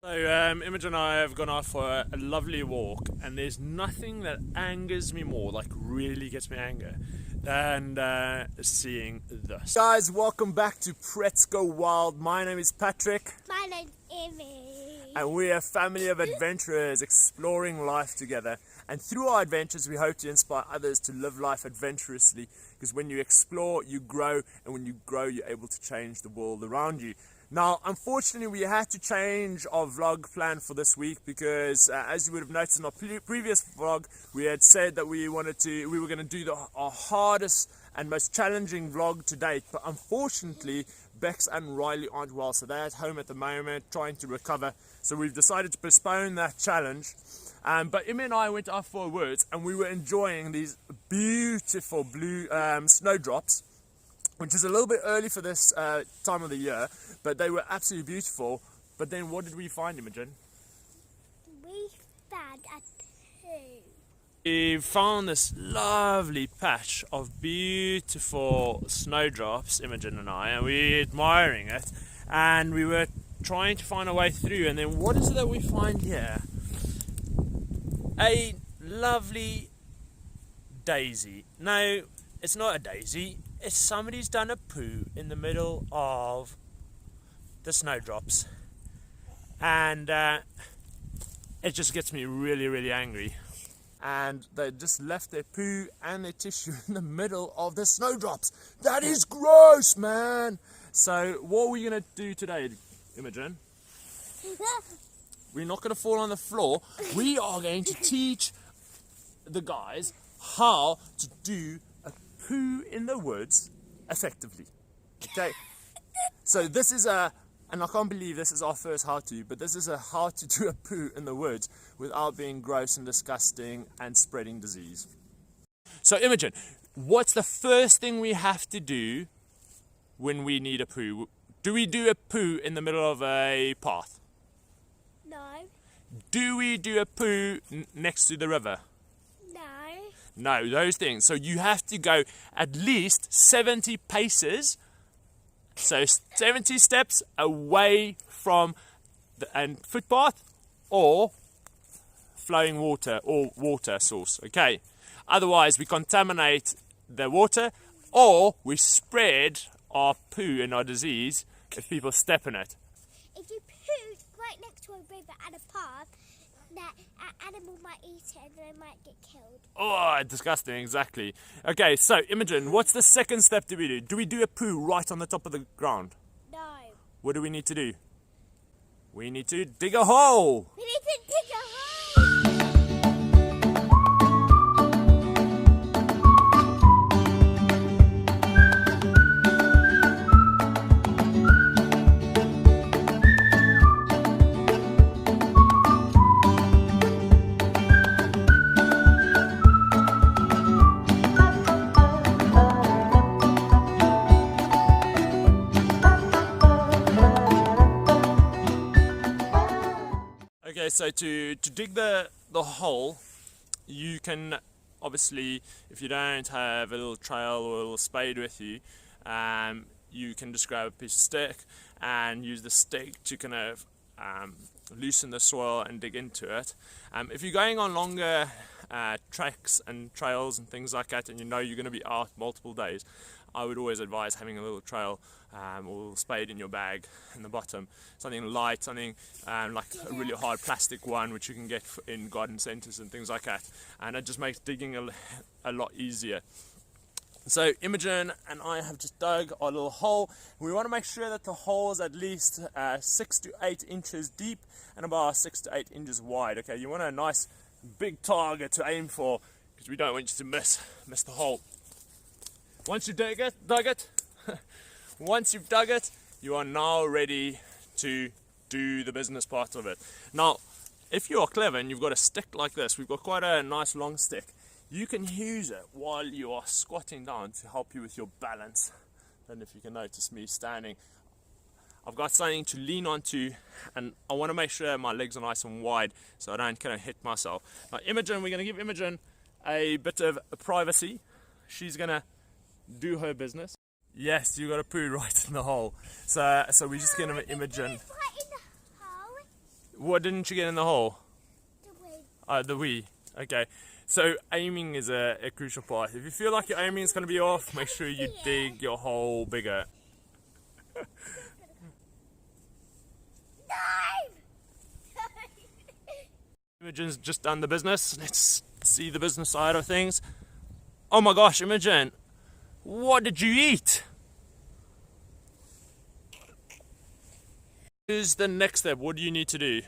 So Imogen and I have gone out for a lovely walk, and there's nothing that angers me more, like really gets me angry, than seeing this. Guys, welcome back to Let's Go Wild. My name is Patrick. My name's Immy. And we're a family of adventurers exploring life together. And through our adventures, we hope to inspire others to live life adventurously. Because when you explore, you grow. And when you grow, you're able to change the world around you. Now, unfortunately, we had to change our vlog plan for this week because, as you would have noticed in our previous vlog, we had said that we were going to do our hardest and most challenging vlog to date. But unfortunately, Bex and Riley aren't well, so they're at home at the moment trying to recover. So we've decided to postpone that challenge. But Immy and I went out for words, and we were enjoying these beautiful blue snowdrops, which is a little bit early for this time of the year, but they were absolutely beautiful. But then what did we find, Imogen? We found a poo. We found this lovely patch of beautiful snowdrops, Imogen and I, and we were admiring it, and we were trying to find a way through. And then what is it that we find here? A lovely daisy. No, it's not a daisy. It's somebody's done a poo in the middle of the snowdrops, and it just gets me really, really angry. And they just left their poo and their tissue in the middle of the snowdrops. That is gross, man. So what are we going to do today, Imogen? We're not going to fall on the floor. We are going to teach the guys how to do a poo in the woods effectively. Okay? So this is and I can't believe this is our first how-to, but this is a how to do a poo in the woods without being gross and disgusting and spreading disease. So Imogen, what's the first thing we have to do when we need a poo? Do we do a poo in the middle of a path? No. Do we do a poo next to the river? No. No, those things. So you have to go at least 70 paces. So 70 steps away from the footpath or flowing water or water source, okay? Otherwise, we contaminate the water or we spread our poo and our disease if people step in it. If you poo right next to a river and a path, that an animal might eat it and they might get killed. Oh, disgusting, exactly. Okay, so Imogen, what's the second step do we do? Do we do a poo right on the top of the ground? No. What do we need to do? We need to dig a hole. We need to dig a hole. Okay, so to dig the hole, you can obviously, if you don't have a little trowel or a little spade with you, you can just grab a piece of stick and use the stick to kind of loosen the soil and dig into it. If you're going on longer treks and trails and things like that, and you know you're going to be out multiple days, I would always advise having a little trowel or a little spade in your bag in the bottom, something light, something like a really hard plastic one which you can get in garden centres and things like that, and it just makes digging a lot easier. So Imogen and I have just dug our little hole. We want to make sure that the hole is at least 6 to 8 inches deep and about 6 to 8 inches wide. Okay, you want a nice big target to aim for because we don't want you to miss the hole. Once you've dug it, you are now ready to do the business part of it. Now, if you are clever and you've got a stick like this, we've got quite a nice long stick, you can use it while you are squatting down to help you with your balance. And if you can notice me standing, I've got something to lean onto, and I want to make sure my legs are nice and wide so I don't kind of hit myself. Now Imogen, we're going to give Imogen a bit of privacy. She's going to do her business. Yes, you got to poo right in the hole. So we're just going to Imogen. What didn't you get in the hole? The wing. The wee. Okay. So aiming is a crucial part. If you feel like your aiming is going to be off, make sure you dig your hole bigger. Imogen's just done the business. Let's see the business side of things. Oh my gosh, Imogen, what did you eat? Here's the next step. What do you need to do?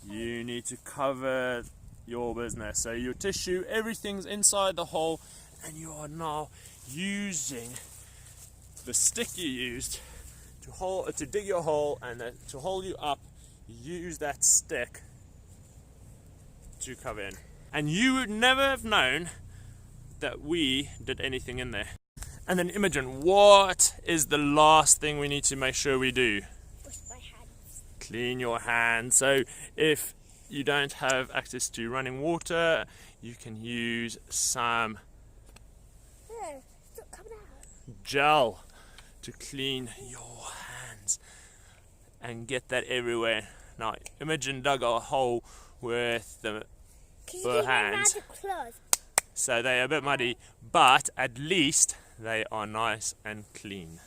You need to cover your business. So your tissue, everything's inside the hole, and you are now using the stick you used to dig your hole and to hold you up. Use that stick to cover in. And you would never have known that we did anything in there. And then Imogen, what is the last thing we need to make sure we do? Wash my hands. Clean your hands. So if you don't have access to running water, you can use some Stop coming out. gel to clean your hands and get that everywhere. Now Imogen dug a hole with her hands, so they're a bit muddy, but at least they are nice and clean.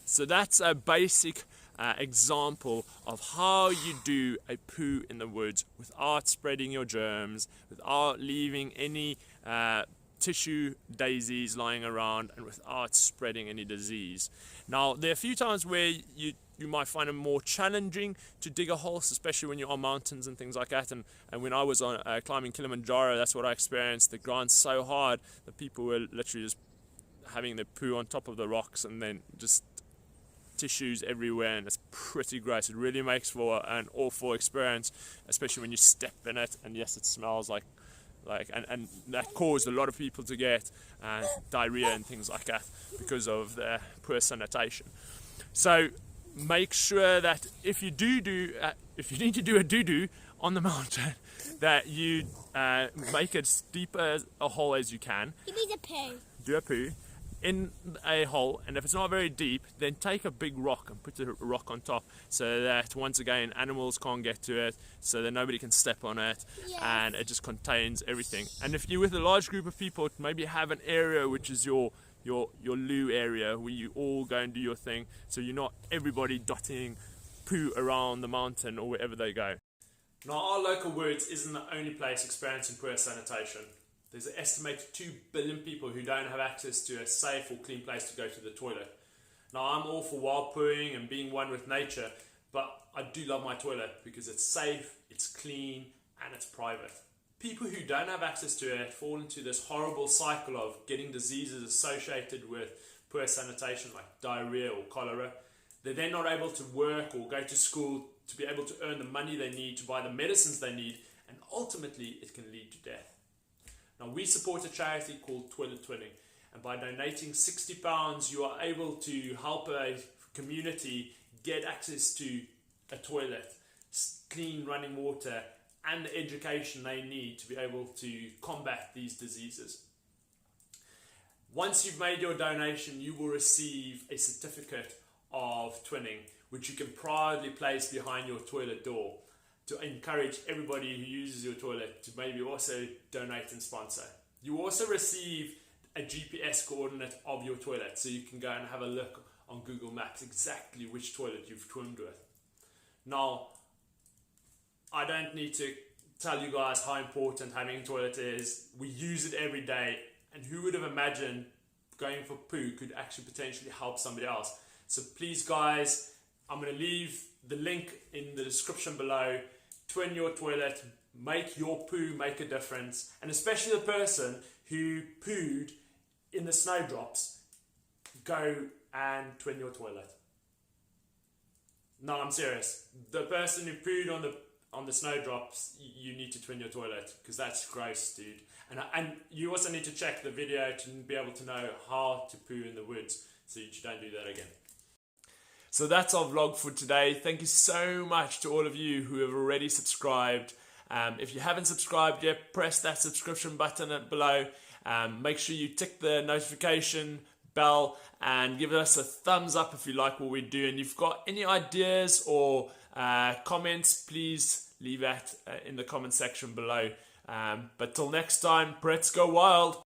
So that's a basic example of how you do a poo in the woods without spreading your germs, without leaving any tissue daisies lying around, and without spreading any disease. Now there are a few times where you might find it more challenging to dig a hole, especially when you're on mountains and things like that. And when I was on climbing Kilimanjaro, that's what I experienced. The ground's so hard that people were literally just having their poo on top of the rocks, and then just tissues everywhere, and it's pretty gross. It really makes for an awful experience, especially when you step in it, and yes, it smells like and that caused a lot of people to get diarrhea and things like that because of the poor sanitation. So make sure that if you need to do a doo-doo on the mountain, that you make as deep a hole as you can. You mean a poo? Do a poo in a hole, and if it's not very deep, then take a big rock and put the rock on top, so that once again animals can't get to it, so that nobody can step on it. Yes. And it just contains everything. And if you're with a large group of people, maybe have an area which is your loo area, where you all go and do your thing, so you're not everybody dotting poo around the mountain or wherever they go. Now our local woods isn't the only place experiencing poor sanitation. There's an estimated 2 billion people who don't have access to a safe or clean place to go to the toilet. Now I'm all for wild pooing and being one with nature, but I do love my toilet because it's safe, it's clean, and it's private. People who don't have access to it fall into this horrible cycle of getting diseases associated with poor sanitation, like diarrhea or cholera. They're then not able to work or go to school to be able to earn the money they need to buy the medicines they need, and ultimately it can lead to death. Now we support a charity called Toilet Twinning, and by donating £60 you are able to help a community get access to a toilet, clean running water, and the education they need to be able to combat these diseases. Once you've made your donation, you will receive a certificate of twinning, which you can proudly place behind your toilet door, to encourage everybody who uses your toilet to maybe also donate and sponsor. You also receive a GPS coordinate of your toilet, so you can go and have a look on Google Maps exactly which toilet you've twinned with. Now, I don't need to tell you guys how important having a toilet is. We use it every day, and who would have imagined going for poo could actually potentially help somebody else? So please guys, I'm going to leave the link in the description below. Twin your toilet, make your poo make a difference, and especially the person who pooed in the snowdrops, go and twin your toilet. No, I'm serious. The person who pooed on the snowdrops, you need to twin your toilet, because that's gross, dude. And you also need to check the video to be able to know how to poo in the woods, so you don't do that again. So that's our vlog for today. Thank you so much to all of you who have already subscribed. If you haven't subscribed yet, press that subscription button below. Make sure you tick the notification bell and give us a thumbs up if you like what we do. And if you've got any ideas or comments, please leave that in the comment section below. But till next time, Brits go wild.